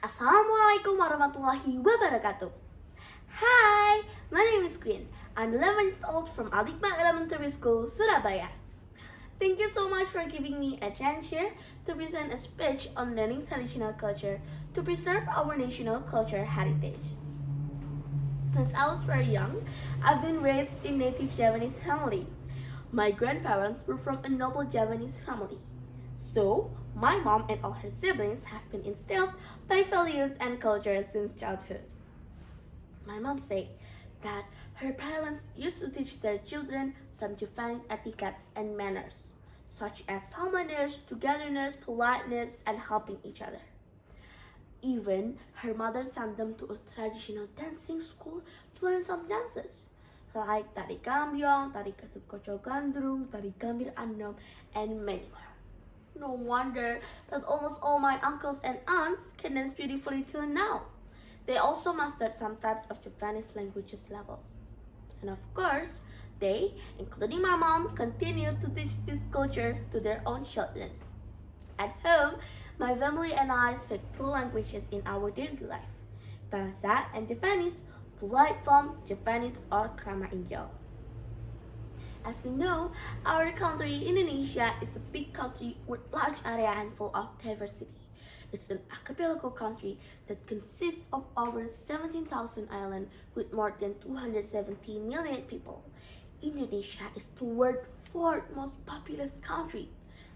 Assalamualaikum warahmatullahi wabarakatuh. Hi, my name is Queen. I'm 11 years old from Surabaya. Thank you so much for giving me a chance here to present a speech on learning traditional culture to preserve our national culture heritage. Since I was very young, I've been raised in native Javanese family. My grandparents were from a noble Javanese family. So, my mom and all her siblings have been instilled by values and culture since childhood. My mom said that her parents used to teach their children some Javanese etiquettes and manners, such as someoneness, togetherness, politeness, and helping each other. Even her mother sent them to a traditional dancing school to learn some dances, like tari kambyong, tari ketut kocok gandrung, tari gambir andom, and many more. No wonder that almost all my uncles and aunts can dance beautifully till now. They also mastered some types of Japanese languages levels. And of course, they, including my mom, continue to teach this culture to their own children. At home, my family and I speak two languages in our daily life, Bahasa and Japanese, polite form Japanese or Krama Inggil. As we know, our country, Indonesia, is a big country with large area and full of diversity. It's an archipelago country that consists of over 17,000 islands with more than 270 million people. Indonesia is the world's fourth most populous country,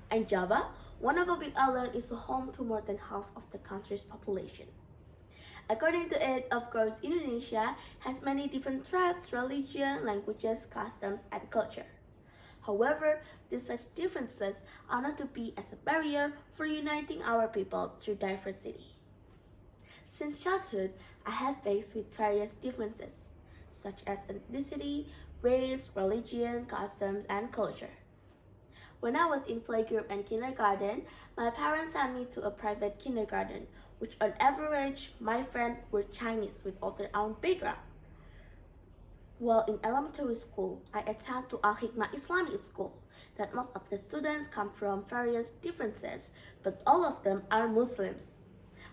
and Java, one of the big islands, is home to more than half of the country's population. According to it, of course, Indonesia has many different tribes, religion, languages, customs, and culture. However, these such differences are not to be as a barrier for uniting our people through diversity. Since childhood, I have faced with various differences, such as ethnicity, race, religion, customs, and culture. When I was in playgroup and kindergarten, my parents sent me to a private kindergarten, which on average, my friends were Chinese with all their own background. While in elementary school, I attend to Al-Hikmah Islamic School, that most of the students come from various differences, but all of them are Muslims.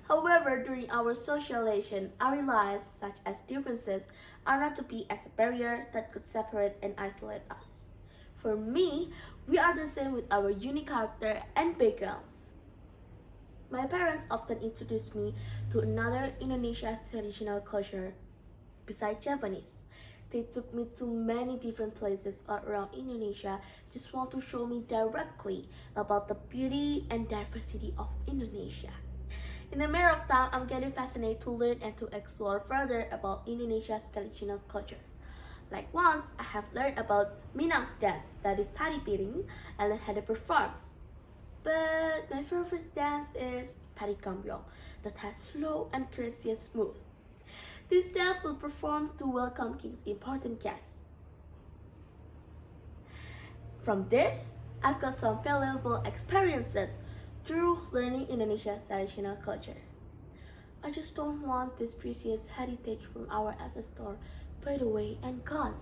However, during our socialization, I realized such as differences are not to be as a barrier that could separate and isolate us. For me, we are the same with our unique character and backgrounds. My parents often introduced me to another Indonesia's traditional culture besides Japanese. They took me to many different places all around Indonesia, just want to show me directly about the beauty and diversity of Indonesia. In the matter of time, I'm getting fascinated to learn and to explore further about Indonesia's traditional culture. Like once, I have learned about Minang's dance, that is tari piring, and learned how to perform. But my favorite dance is tari kambyong, that has slow and crazy and smooth. This dance will perform to welcome King's important guests. From this, I've got some valuable experiences through learning Indonesia's traditional culture. I just don't want this precious heritage from our ancestors fade away and gone.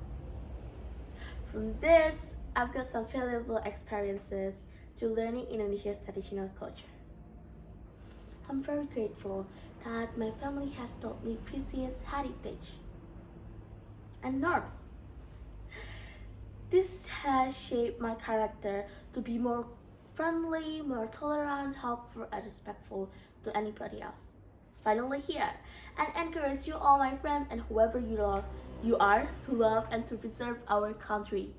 From this, I've got some valuable experiences to learning Indonesia's traditional culture. I'm very grateful that my family has taught me precious heritage and norms. This has shaped my character to be more friendly, more tolerant, helpful, and respectful to anybody else. Finally here, and encourage you all my friends and whoever you are to love and to preserve our country.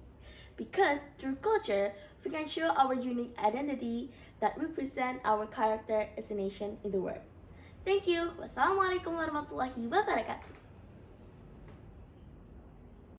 Because through culture, we can show our unique identity that represent our character as a nation in the world. Thank you. Wassalamualaikum warahmatullahi wabarakatuh.